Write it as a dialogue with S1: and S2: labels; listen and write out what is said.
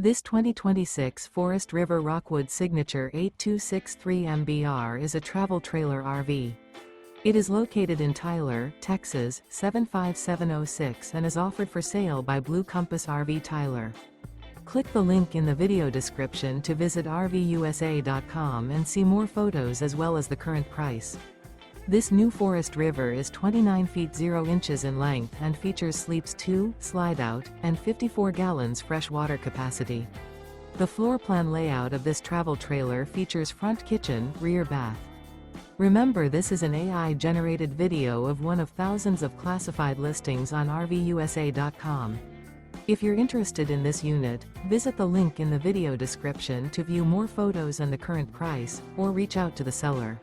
S1: This 2026 Forest River Rockwood Signature 8263 MBR is a travel trailer RV. It is located in Tyler, Texas, 75706 and is offered for sale by Blue Compass RV Tyler. Click the link in the video description to visit RVUSA.com and see more photos as well as the current price. This new Forest River is 29 feet 0 inches in length and features sleeps 2, slide-out, and 54 gallons fresh water capacity. The floor plan layout of this travel trailer features front kitchen, rear bath. Remember, this is an AI-generated video of one of thousands of classified listings on RVUSA.com. If you're interested in this unit, visit the link in the video description to view more photos and the current price, or reach out to the seller.